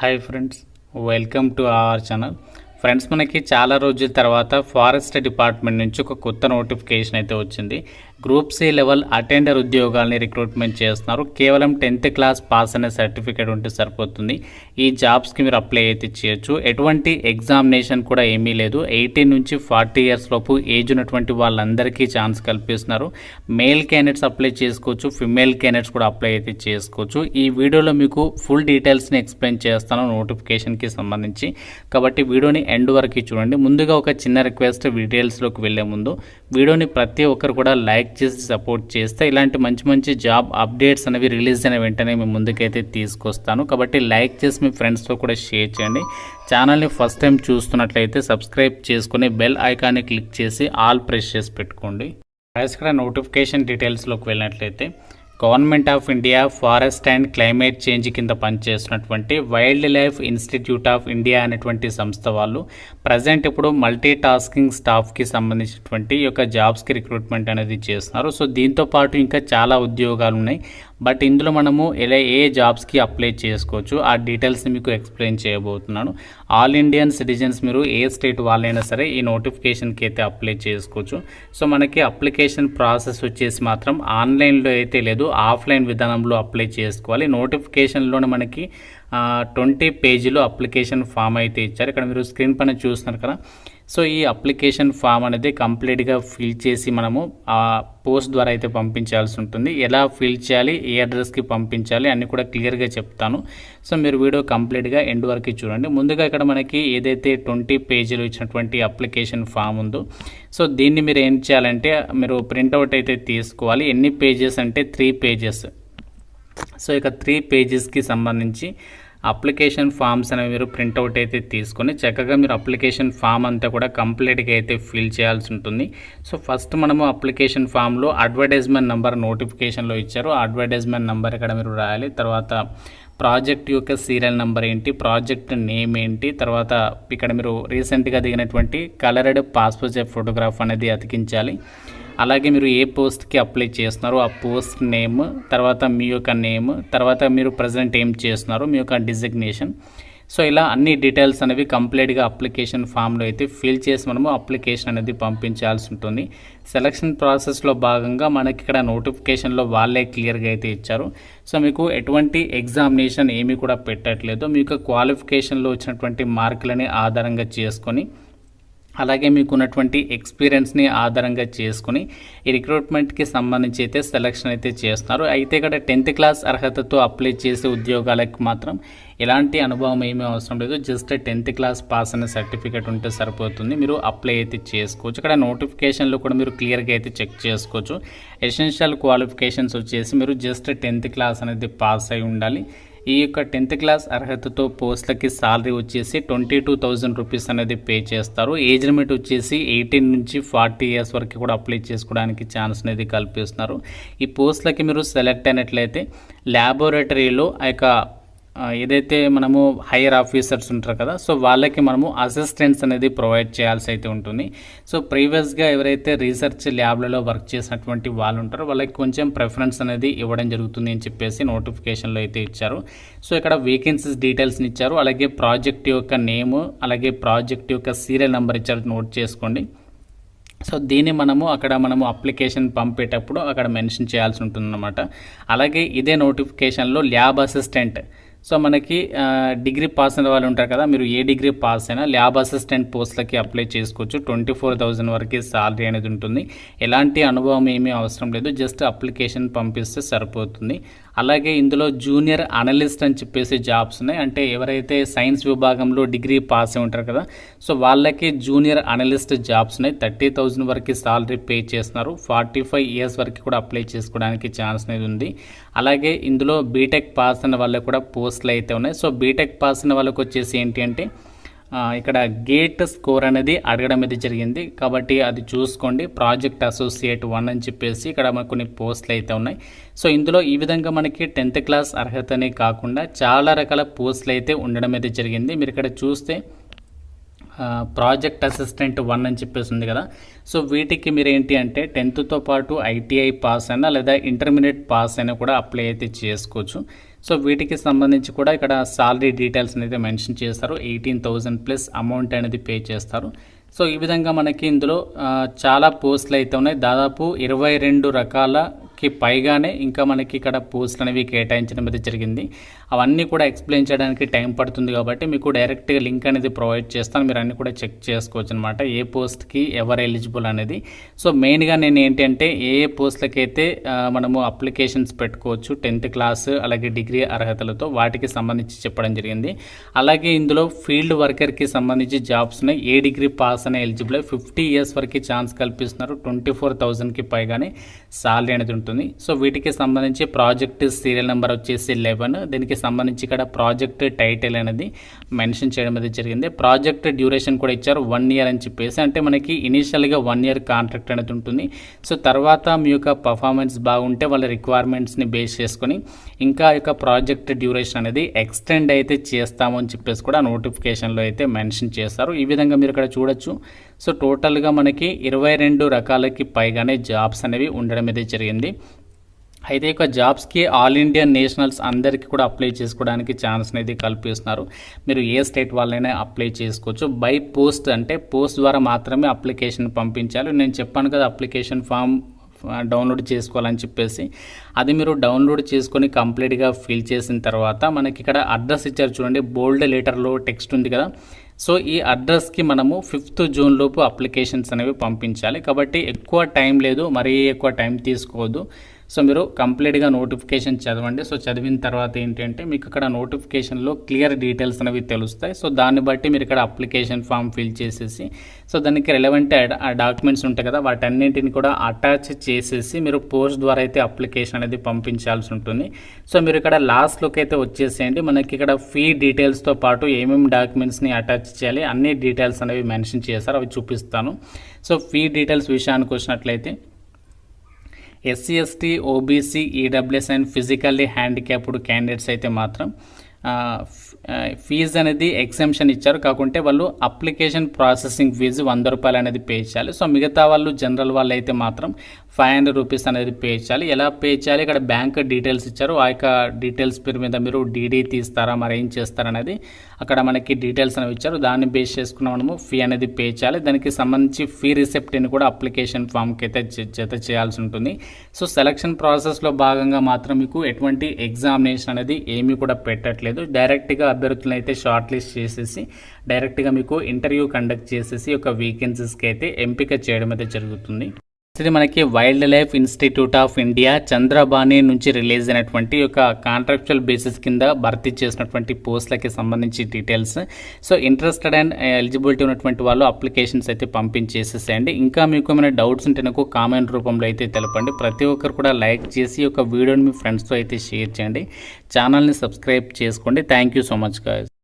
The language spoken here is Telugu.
Hi friends, welcome to our channel. Friends, మనకి చాలా రోజుల తర్వాత ఫారెస్ట్ డిపార్ట్మెంట్ నుంచి ఒక కొత్త నోటిఫికేషన్ అయితే వచ్చింది. గ్రూప్ సి లెవెల్ అటెండర్ ఉద్యోగాల్ని రిక్రూట్మెంట్ చేస్తున్నారు. కేవలం 10th క్లాస్ పాస్ అనే సర్టిఫికేట్ ఉంటే సరిపోతుంది. ఈ జాబ్స్కి మీరు అప్లై అయితే చేయొచ్చు. ఎటువంటి ఎగ్జామినేషన్ కూడా ఏమీ లేదు. 18 నుంచి 40 ఇయర్స్ లోపు ఏజ్ ఉన్నటువంటి వాళ్ళందరికీ ఛాన్స్ కల్పిస్తున్నారు. మేల్ క్యాండిడేట్స్ అప్లై చేసుకోవచ్చు, ఫిమేల్ క్యాండిడేట్స్ కూడా అప్లై అయితే చేసుకోవచ్చు. ఈ వీడియోలో మీకు ఫుల్ డీటెయిల్స్ని ఎక్స్ప్లెయిన్ చేస్తాను నోటిఫికేషన్కి సంబంధించి. కాబట్టి వీడియోని ఎండ్ వరకు చూడండి. ముందుగా ఒక చిన్న రిక్వెస్ట్, డీటెయిల్స్లోకి వెళ్లే ముందు వీడియోని ప్రతి ఒక్కరు కూడా లైక్ చేసి సపోర్ట్ చేస్తే ఇలాంటి మంచి మంచి జాబ్ అప్డేట్స్ అనేవి రిలీజ్ అయిన వెంటనే మీ ముందుకైతే తీసుకొస్తాను. కాబట్టి లైక్ చేసి మీ ఫ్రెండ్స్తో కూడా షేర్ చేయండి. ఛానల్ని ఫస్ట్ టైం చూస్తున్నట్లయితే సబ్స్క్రైబ్ చేసుకుని బెల్ ఐకాన్ని క్లిక్ చేసి ఆల్ ప్రెస్ చేసి పెట్టుకోండి. ఇక్కడ నోటిఫికేషన్ డీటెయిల్స్లోకి వెళ్ళినట్లయితే government of India forest and climate change కింద పనిచేస్తున్నటువంటి wild life institute of India అనేటువంటి సంస్థ వాళ్ళు ప్రజెంట్ ఇప్పుడు మల్టీ టాస్కింగ్ స్టాఫ్కి సంబంధించినటువంటి ఈ యొక్క జాబ్స్కి రిక్రూట్మెంట్ అనేది చేస్తున్నారు. సో దీంతో పాటు ఇంకా చాలా ఉద్యోగాలు ఉన్నాయి. బట్ ఇందులో మనము ఏ జాబ్స్కి అప్లై చేసుకోవచ్చు ఆ డీటెయిల్స్ని మీకు ఎక్స్ప్లెయిన్ చేయబోతున్నాను. ఆల్ ఇండియన్ సిటిజన్స్ మీరు ఏ స్టేట్ వాళ్ళైనా సరే ఈ నోటిఫికేషన్కి అయితే అప్లై చేసుకోవచ్చు. సో మనకి అప్లికేషన్ ప్రాసెస్ వచ్చేసి మాత్రం ఆన్లైన్లో అయితే లేదు, ఆఫ్లైన్ విధానంలో అప్లై చేసుకోవాలి. నోటిఫికేషన్లోనే మనకి 20 పేజీలో అప్లికేషన్ ఫామ్ అయితే ఇచ్చారు. ఇక్కడ మీరు స్క్రీన్ పైన చూస్తున్నారు కదా. సో ఈ అప్లికేషన్ ఫామ్ అనేది కంప్లీట్గా ఫిల్ చేసి మనము ఆ పోస్ట్ ద్వారా అయితే పంపించాల్సి ఉంటుంది. ఎలా ఫిల్ చేయాలి, ఏ అడ్రస్కి పంపించాలి అన్నీ కూడా క్లియర్గా చెప్తాను. సో మీరు వీడియో కంప్లీట్గా ఎండ్ వరకు చూడండి. ముందుగా ఇక్కడ మనకి ఏదైతే 20 పేజీలు ఇచ్చినటువంటి అప్లికేషన్ ఫామ్ ఉందో, సో దీన్ని మీరు ఏం చేయాలంటే మీరు ప్రింట్అవుట్ అయితే తీసుకోవాలి. ఎన్ని పేజెస్ అంటే 3 పేజెస్. సో ఇక 3 పేజెస్కి సంబంధించి అప్లికేషన్ ఫామ్స్ అనేవి మీరు ప్రింట్అవుట్ అయితే తీసుకొని చక్కగా మీరు అప్లికేషన్ ఫామ్ అంతా కూడా కంప్లీట్గా అయితే ఫిల్ చేయాల్సి ఉంటుంది. సో ఫస్ట్ మనము అప్లికేషన్ ఫామ్లో అడ్వర్టైజ్మెంట్ నెంబర్ నోటిఫికేషన్లో ఇచ్చారు. అడ్వర్టైజ్మెంట్ నెంబర్ ఇక్కడ మీరు రాయాలి. తర్వాత ప్రాజెక్ట్ యొక్క సీరియల్ నెంబర్ ఏంటి, ప్రాజెక్ట్ నేమ్ ఏంటి, తర్వాత ఇక్కడ మీరు రీసెంట్గా దిగినటువంటి కలర్డ్ పాస్పోర్ట్ సైజ్ ఫోటోగ్రాఫ్ అనేది అతికించాలి. అలాగే మీరు ఏ పోస్ట్కి అప్లై చేస్తున్నారో ఆ పోస్ట్ నేమ్, తర్వాత మీ యొక్క నేమ్, తర్వాత మీరు ప్రజెంట్ ఏం చేస్తున్నారో మీ యొక్క డిజిగ్నేషన్. సో ఇలా అన్ని డీటెయిల్స్ అనేవి కంప్లీట్గా అప్లికేషన్ ఫామ్లో అయితే ఫిల్ చేసి మనము అప్లికేషన్ అనేది పంపించాల్సి ఉంటుంది. సెలక్షన్ ప్రాసెస్లో భాగంగా మనకి ఇక్కడ నోటిఫికేషన్లో వాళ్ళే క్లియర్గా అయితే ఇచ్చారు. సో మీకు ఎటువంటి ఎగ్జామినేషన్ ఏమీ కూడా పెట్టట్లేదు. మీకు క్వాలిఫికేషన్లో వచ్చినటువంటి మార్కులని ఆధారంగా చేసుకొని అలాగే మీకు ఉన్నటువంటి ఎక్స్పీరియన్స్ని ఆధారంగా చేసుకుని ఈ రిక్రూట్మెంట్కి సంబంధించి అయితే సెలక్షన్ అయితే చేస్తున్నారు. అయితే ఇక్కడ 10th క్లాస్ అర్హతతో అప్లై చేసే ఉద్యోగాలకు మాత్రం ఎలాంటి అనుభవం ఏమీ అవసరం లేదు. జస్ట్ 10th క్లాస్ పాస్ అనే సర్టిఫికేట్ ఉంటే సరిపోతుంది, మీరు అప్లై అయితే చేసుకోవచ్చు. ఇక్కడ నోటిఫికేషన్లో కూడా మీరు క్లియర్గా అయితే చెక్ చేసుకోవచ్చు. ఎసెన్షియల్ క్వాలిఫికేషన్స్ వచ్చేసి మీరు జస్ట్ 10th క్లాస్ అనేది పాస్ అయి ఉండాలి. ఈ యొక్క 10th క్లాస్ అర్హతతో పోస్టులకి సాలరీ వచ్చేసి 22,000 రూపీస్ అనేది పే చేస్తారు. ఏజ్ లిమిట్ వచ్చేసి 18 నుంచి 40 ఇయర్స్ వరకు కూడా అప్లై చేసుకోవడానికి ఛాన్స్ అనేది కల్పిస్తున్నారు. ఈ పోస్టులకి మీరు సెలెక్ట్ అయినట్లయితే ల్యాబొరేటరీలో ఆ యొక్క ఏదైతే మనము హైయర్ ఆఫీసర్స్ ఉంటారు కదా, సో వాళ్ళకి మనము అసిస్టెంట్స్ అనేది ప్రొవైడ్ చేయాల్సి అయితే ఉంటుంది. సో ప్రీవియస్గా ఎవరైతే రీసెర్చ్ ల్యాబ్లలో వర్క్ చేసినటువంటి వాళ్ళు ఉంటారో వాళ్ళకి కొంచెం ప్రిఫరెన్స్ అనేది ఇవ్వడం జరుగుతుంది అని చెప్పేసి నోటిఫికేషన్లో అయితే ఇచ్చారు. సో ఇక్కడ వేకెన్సీస్ డీటెయిల్స్ని ఇచ్చారు. అలాగే ప్రాజెక్ట్ యొక్క నేము, అలాగే ప్రాజెక్ట్ యొక్క సీరియల్ నెంబర్ ఇచ్చారు, నోట్ చేసుకోండి. సో దీన్ని మనము అప్లికేషన్ పంపేటప్పుడు అక్కడ మెన్షన్ చేయాల్సి ఉంటుందన్నమాట. అలాగే ఇదే నోటిఫికేషన్లో ల్యాబ్ అసిస్టెంట్, సో మనకి డిగ్రీ పాస్ అయిన వాళ్ళు ఉంటారు కదా, మీరు ఏ డిగ్రీ పాస్ అయినా ల్యాబ్ అసిస్టెంట్ పోస్టులకి అప్లై చేసుకోవచ్చు. 24,000 వరకు సాలరీ అనేది ఉంటుంది. ఎలాంటి అనుభవం ఏమీ అవసరం లేదు, జస్ట్ అప్లికేషన్ పంపిస్తే సరిపోతుంది. అలాగే ఇందులో జూనియర్ అనలిస్ట్ అని చెప్పేసి జాబ్స్ ఉన్నాయి. అంటే ఎవరైతే సైన్స్ విభాగంలో డిగ్రీ పాస్ అయి ఉంటారు కదా, సో వాళ్ళకి జూనియర్ అనలిస్ట్ జాబ్స్ ఉన్నాయి. 30,000 వరకు సాలరీ పే చేస్తున్నారు. 45 ఇయర్స్ వరకు కూడా అప్లై చేసుకోవడానికి ఛాన్స్ అనేది ఉంది. అలాగే ఇందులో బీటెక్ పాస్ అయిన వాళ్ళకి కూడా పోస్టులు అయితే ఉన్నాయి. సో బీటెక్ పాస్ అయిన వాళ్ళకి వచ్చేసి ఏంటి అంటే ఇక్కడ గేట్ స్కోర్ అనేది అడగడం అయితే జరిగింది, కాబట్టి అది చూసుకోండి. ప్రాజెక్ట్ అసోసియేట్ 1 అని చెప్పేసి ఇక్కడ మనకు కొన్ని పోస్టులు అయితే ఉన్నాయి. సో ఇందులో ఈ విధంగా మనకి 10th క్లాస్ అర్హతనే కాకుండా చాలా రకాల పోస్టులు అయితే ఉండడం అయితే జరిగింది. మీరు ఇక్కడ చూస్తే ప్రాజెక్ట్ అసిస్టెంట్ 1 అని చెప్పేసి ఉంది కదా. సో వీటికి మీరు ఏంటి అంటే 10th పాటు ఐటీఐ పాస్ అయినా లేదా ఇంటర్మీడియట్ పాస్ అయినా కూడా అప్లై అయితే చేసుకోవచ్చు. సో వీటికి సంబంధించి కూడా ఇక్కడ సాలరీ డీటెయిల్స్ అనేది మెన్షన్ చేస్తారు. 18,000 ప్లస్ అమౌంట్ అనేది పే చేస్తారు. సో ఈ విధంగా మనకి ఇందులో చాలా పోస్టులు అయితే ఉన్నాయి. దాదాపు 22 రకాలకి పైగానే ఇంకా మనకి ఇక్కడ పోస్టులు అనేవి కేటాయించడం అయితే జరిగింది. అవన్నీ కూడా ఎక్స్ప్లెయిన్ చేయడానికి టైం పడుతుంది కాబట్టి మీకు డైరెక్ట్గా లింక్ అనేది ప్రొవైడ్ చేస్తాను. మీరు అన్నీ కూడా చెక్ చేసుకోవచ్చు అనమాట, ఏ పోస్ట్కి ఎవరు ఎలిజిబుల్ అనేది. సో మెయిన్గా నేను ఏంటి అంటే ఏ పోస్టులకి అయితే మనము అప్లికేషన్స్ పెట్టుకోవచ్చు 10th క్లాస్ అలాగే డిగ్రీ అర్హతలతో, వాటికి సంబంధించి చెప్పడం జరిగింది. అలాగే ఇందులో ఫీల్డ్ వర్కర్కి సంబంధించి జాబ్స్ ఉన్నాయి. ఏ డిగ్రీ పాస్ అనే ఎలిజిబుల్ 50 ఇయర్స్ వరకు ఛాన్స్ కల్పిస్తున్నారు. 24,000కి పైగానే సాలరీ అనేది ఉంటుంది. సో వీటికి సంబంధించి ప్రాజెక్ట్ సీరియల్ నెంబర్ వచ్చేసి 11. దీనికి సంబంధించి ఇక్కడ ప్రాజెక్ట్ టైటిల్ అనేది మెన్షన్ చేయడం అనేది జరిగింది. ప్రాజెక్ట్ డ్యూరేషన్ కూడా ఇచ్చారు 1 ఇయర్ అని చెప్పేసి, అంటే మనకి ఇనీషియల్గా 1 ఇయర్ కాంట్రాక్ట్ అనేది ఉంటుంది. సో తర్వాత మీ యొక్క పర్ఫార్మెన్స్ బాగుంటే వాళ్ళ రిక్వైర్మెంట్స్ని బేస్ చేసుకొని ఇంకా యొక్క ప్రాజెక్ట్ డ్యూరేషన్ అనేది ఎక్స్టెండ్ అయితే చేస్తాము అని చెప్పేసి కూడా నోటిఫికేషన్లో అయితే మెన్షన్ చేస్తారు. ఈ విధంగా మీరు ఇక్కడ చూడొచ్చు. సో టోటల్గా మనకి 22 రకాలకి పైగానే జాబ్స్ అనేవి ఉండడం అయితే జరిగింది. అయితే ఇక జాబ్స్కి ఆల్ ఇండియా నేషనల్స్ అందరికీ కూడా అప్లై చేసుకోవడానికి ఛాన్స్ అనేది కల్పిస్తున్నారు. మీరు ఏ స్టేట్ వాళ్ళైనా అప్లై చేసుకోవచ్చు. బై పోస్ట్ అంటే పోస్ట్ ద్వారా మాత్రమే అప్లికేషన్ పంపించాలి. నేను చెప్పాను కదా అప్లికేషన్ ఫామ్ డౌన్లోడ్ చేసుకోవాలని చెప్పేసి, అది మీరు డౌన్లోడ్ చేసుకొని కంప్లీట్గా ఫిల్ చేసిన తర్వాత మనకి ఇక్కడ అడ్రస్ ఇచ్చారు చూడండి, బోల్డ్ లెటర్లో టెక్స్ట్ ఉంది కదా. సో ఈ అడ్రస్కి మనము 5th జూన్ లోపు అప్లికేషన్స్ అనేవి పంపించాలి. కాబట్టి ఎక్కువ టైం లేదు, మరీ ఎక్కువ టైం తీసుకోవద్దు. సో మీరు కంప్లీట్గా నోటిఫికేషన్ చదవండి. సో చదివిన తర్వాత ఏంటంటే మీకు ఇక్కడ నోటిఫికేషన్లో క్లియర్ డీటెయిల్స్ అనేవి తెలుస్తాయి. సో దాన్ని బట్టి మీరు ఇక్కడ అప్లికేషన్ ఫామ్ ఫిల్ చేసేసి, సో దానికి రిలవెంట్ డాక్యుమెంట్స్ ఉంటాయి కదా, వాటన్నింటిని కూడా అటాచ్ చేసేసి మీరు పోస్ట్ ద్వారా అయితే అప్లికేషన్ అనేది పంపించాల్సి ఉంటుంది. సో మీరు ఇక్కడ లాస్ట్లోకి అయితే వచ్చేసేయండి. మనకి ఇక్కడ ఫీ డీటెయిల్స్తో పాటు ఏమేమి డాక్యుమెంట్స్ని అటాచ్ చేయాలి అన్ని డీటెయిల్స్ అనేవి మెన్షన్ చేశారు, అవి చూపిస్తాను. సో ఫీ డీటెయిల్స్ విషయానికి వచ్చినట్లయితే SC ST OBC EWS and physically handicapped candidates అయితే మాత్రం ఫీజు అనేది ఎగ్జంప్షన్ ఇచ్చారు. కాకుంటే వాళ్ళు అప్లికేషన్ ప్రాసెసింగ్ ఫీజు 100 రూపాయలు అనేది పే చేయాలి. సో మిగతా వాళ్ళు జనరల్ వాళ్ళు అయితే మాత్రం 500 రూపీస్ అనేది పే చేయాలి. ఎలా పే చేయాలి, ఇక్కడ బ్యాంక్ డీటెయిల్స్ ఇచ్చారు. ఆ యొక్క డీటెయిల్స్ పేరు మీద మీరు డీడీ తీస్తారా మరి ఏం చేస్తారనేది అక్కడ మనకి డీటెయిల్స్ అనేవి ఇచ్చారు. దాన్ని బేస్ చేసుకున్న మనము ఫీ అనేది పే చేయాలి. దానికి సంబంధించి ఫీ రిసెప్ట్ని కూడా అప్లికేషన్ ఫామ్కి అయితే జత చేయాల్సి ఉంటుంది. సో సెలక్షన్ ప్రాసెస్లో భాగంగా మాత్రం మీకు ఎటువంటి ఎగ్జామినేషన్ అనేది ఏమీ కూడా పెట్టట్లేదు. డైరెక్ట్గా అభ్యర్థులను అయితే షార్ట్ లిస్ట్ చేసేసి డైరెక్ట్గా మీకు ఇంటర్వ్యూ కండక్ట్ చేసేసి ఒక వేకెన్సీస్కి అయితే ఎంపిక చేయడం అయితే జరుగుతుంది. ఇది మనకి wildlife institute of India Chandrabani నుంచి రిలీజ్ అయినటువంటి ఒక కాంట్రాక్చువల్ బేసిస్ కింద భర్తీ చేసినటువంటి పోస్టులకి సంబంధించి details. So interested and eligibility ఉన్నటువంటి వాళ్ళు అప్లికేషన్స్ అయితే పంపించేసేసేయండి. ఇంకా మీకు ఏమైనా డౌట్స్ ఉంటే నాకు కామెంట్ రూపంలో అయితే తెలపండి. ప్రతి ఒక్కరు కూడా లైక్ చేసి ఒక వీడియోని మీ ఫ్రెండ్స్తో అయితే షేర్ చేయండి. ఛానల్ని సబ్స్క్రైబ్ చేసుకోండి. Thank you so much guys.